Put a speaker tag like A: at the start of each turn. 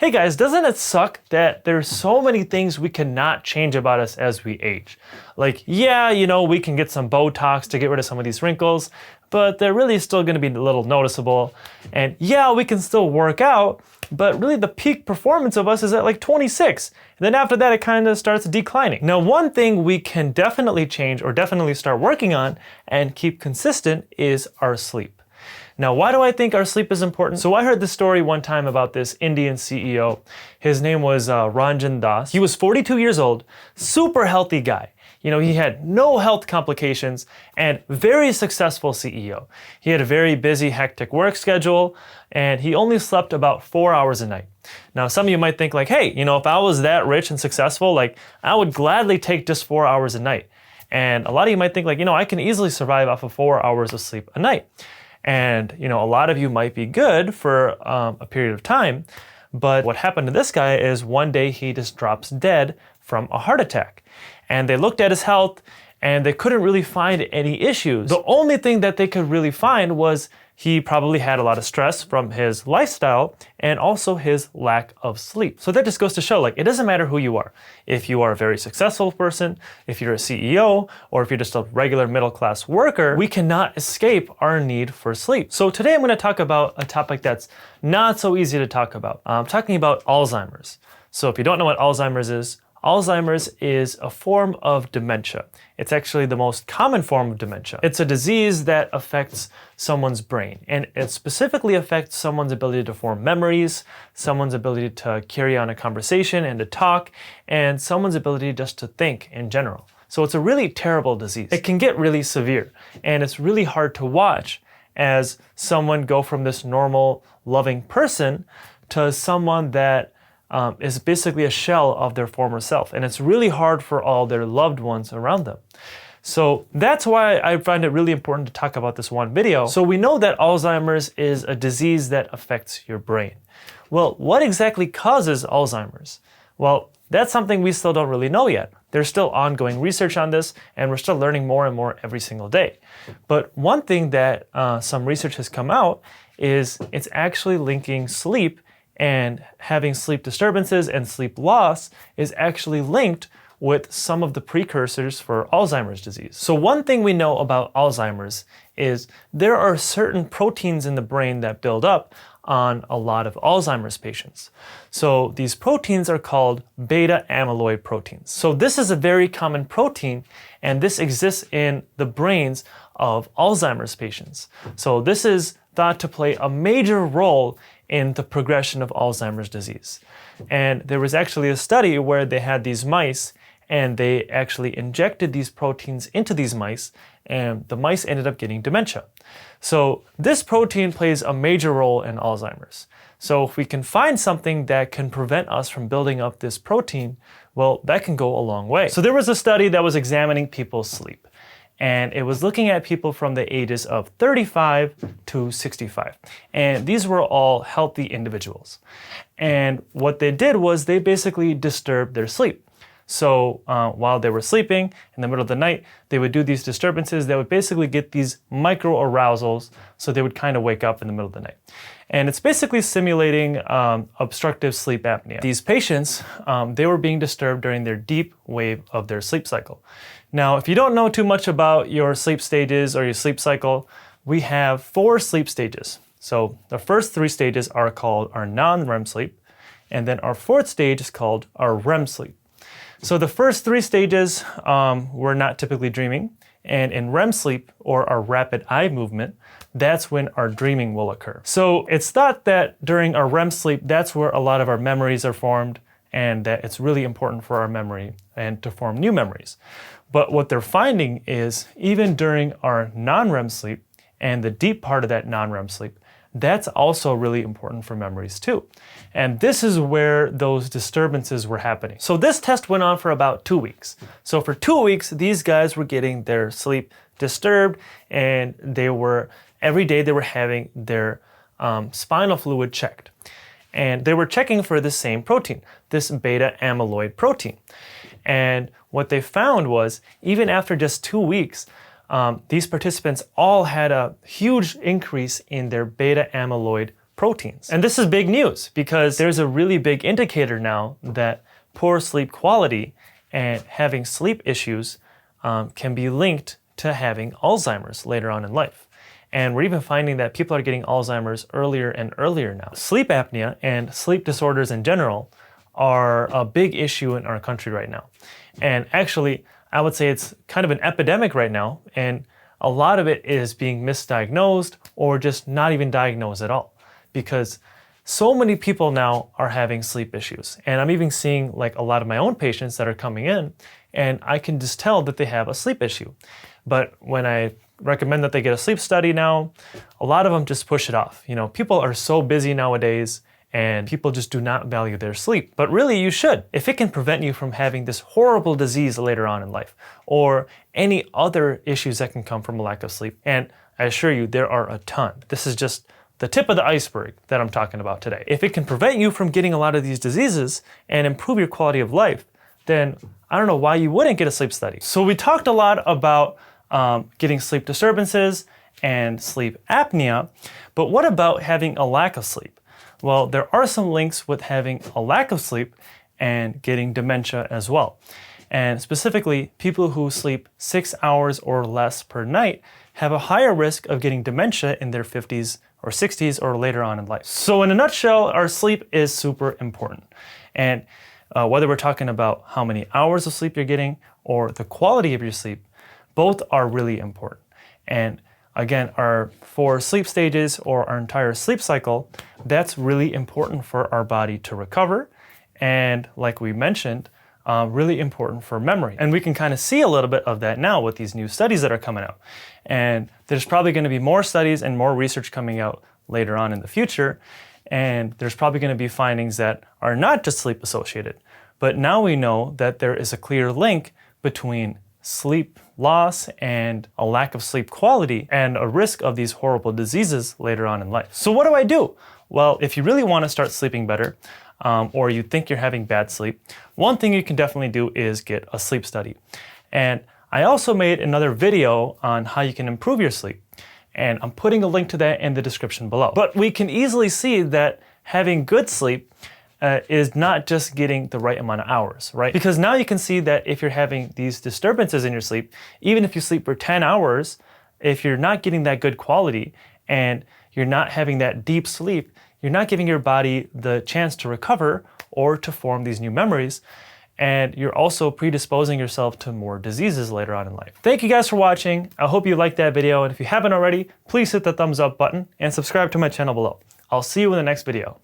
A: Hey guys, doesn't it suck that there's so many things we cannot change about us as we age? Like, yeah, we can get some Botox to get rid of some of these wrinkles, but they're really still going to be a little noticeable. And yeah, we can still work out, but really the peak performance of us is at like 26. And then after that, it kind of starts declining. Now, one thing we can definitely change or definitely start working on and keep consistent is our sleep. Now, why do I think our sleep is important? So I heard this story one time about this Indian CEO. His name was Ranjan Das. He was 42 years old, super healthy guy. He had no health complications and very successful CEO. He had a very busy, hectic work schedule, and he only slept about 4 hours a night. Now, some of you might think like, hey, if I was that rich and successful, like I would gladly take just 4 hours a night. And a lot of you might think like, I can easily survive off of 4 hours of sleep a night. And, a lot of you might be good for a period of time, but what happened to this guy is one day he just drops dead from a heart attack. And they looked at his health and they couldn't really find any issues. The only thing that they could really find was he probably had a lot of stress from his lifestyle and also his lack of sleep. So that just goes to show, like, it doesn't matter who you are. If you are a very successful person, if you're a CEO, or if you're just a regular middle-class worker, we cannot escape our need for sleep. So today I'm going to talk about a topic that's not so easy to talk about. I'm talking about Alzheimer's. So if you don't know what Alzheimer's is a form of dementia. It's actually the most common form of dementia. It's a disease that affects someone's brain, and it specifically affects someone's ability to form memories, someone's ability to carry on a conversation and to talk, and someone's ability just to think in general. So it's a really terrible disease. It can get really severe, and it's really hard to watch as someone go from this normal, loving person to someone that is basically a shell of their former self. And it's really hard for all their loved ones around them. So that's why I find it really important to talk about this one video. So we know that Alzheimer's is a disease that affects your brain. Well, what exactly causes Alzheimer's? Well, that's something we still don't really know yet. There's still ongoing research on this, and we're still learning more and more every single day. But one thing that some research has come out is it's actually linking sleep, and having sleep disturbances and sleep loss is actually linked with some of the precursors for Alzheimer's disease. So one thing we know about Alzheimer's is there are certain proteins in the brain that build up on a lot of Alzheimer's patients. So these proteins are called beta amyloid proteins. So this is a very common protein, and this exists in the brains of Alzheimer's patients. So this is thought to play a major role in the progression of Alzheimer's disease. And there was actually a study where they had these mice and they actually injected these proteins into these mice, and the mice ended up getting dementia. So this protein plays a major role in Alzheimer's. So if we can find something that can prevent us from building up this protein, well, that can go a long way. So there was a study that was examining people's sleep. And it was looking at people from the ages of 35 to 65. And these were all healthy individuals. And what they did was they basically disturbed their sleep. So while they were sleeping in the middle of the night, they would do these disturbances that would basically get these micro arousals, so they would kind of wake up in the middle of the night. And it's basically simulating obstructive sleep apnea. These patients, they were being disturbed during their deep wave of their sleep cycle. Now, if you don't know too much about your sleep stages or your sleep cycle, we have 4 sleep stages. So the first 3 stages are called our non-REM sleep, and then our 4th stage is called our REM sleep. So the first 3 stages, we're not typically dreaming, and in REM sleep, or our rapid eye movement, that's when our dreaming will occur. So it's thought that during our REM sleep, that's where a lot of our memories are formed, and that it's really important for our memory and to form new memories. But what they're finding is even during our non-REM sleep and the deep part of that non-REM sleep, that's also really important for memories too. And this is where those disturbances were happening. So this test went on for about 2 weeks. So for 2 weeks, these guys were getting their sleep disturbed, and every day they were having their spinal fluid checked. And they were checking for the same protein, this beta amyloid protein. And what they found was, even after just 2 weeks, these participants all had a huge increase in their beta amyloid proteins. And this is big news because there's a really big indicator now that poor sleep quality and having sleep issues can be linked to having Alzheimer's later on in life. And we're even finding that people are getting Alzheimer's earlier and earlier now. Sleep apnea and sleep disorders in general are a big issue in our country right now. And actually, I would say it's kind of an epidemic right now, and a lot of it is being misdiagnosed or just not even diagnosed at all, because so many people now are having sleep issues. And I'm even seeing like a lot of my own patients that are coming in, and I can just tell that they have a sleep issue. But when I recommend that they get a sleep study now, a lot of them just push it off. You know, people are so busy nowadays, and people just do not value their sleep. But really, you should. If it can prevent you from having this horrible disease later on in life, or any other issues that can come from a lack of sleep, and I assure you, there are a ton. This is just the tip of the iceberg that I'm talking about today. If it can prevent you from getting a lot of these diseases and improve your quality of life, then I don't know why you wouldn't get a sleep study. So we talked a lot about getting sleep disturbances and sleep apnea, but what about having a lack of sleep? Well, there are some links with having a lack of sleep and getting dementia as well. And specifically, people who sleep 6 hours or less per night have a higher risk of getting dementia in their 50s or 60s or later on in life. So in a nutshell, our sleep is super important. And whether we're talking about how many hours of sleep you're getting or the quality of your sleep, both are really important. And again, our 4 sleep stages or our entire sleep cycle, that's really important for our body to recover. And like we mentioned, really important for memory. And we can kind of see a little bit of that now with these new studies that are coming out. And there's probably going to be more studies and more research coming out later on in the future. And there's probably going to be findings that are not just sleep associated. But now we know that there is a clear link between sleep loss and a lack of sleep quality and a risk of these horrible diseases later on in life. So what do I do? Well, if you really want to start sleeping better, or you think you're having bad sleep, one thing you can definitely do is get a sleep study. And I also made another video on how you can improve your sleep, and I'm putting a link to that in the description below. But we can easily see that having good sleep is not just getting the right amount of hours, right? Because now you can see that if you're having these disturbances in your sleep, even if you sleep for 10 hours, if you're not getting that good quality and you're not having that deep sleep, you're not giving your body the chance to recover or to form these new memories. And you're also predisposing yourself to more diseases later on in life. Thank you guys for watching. I hope you liked that video. And if you haven't already, please hit the thumbs up button and subscribe to my channel below. I'll see you in the next video.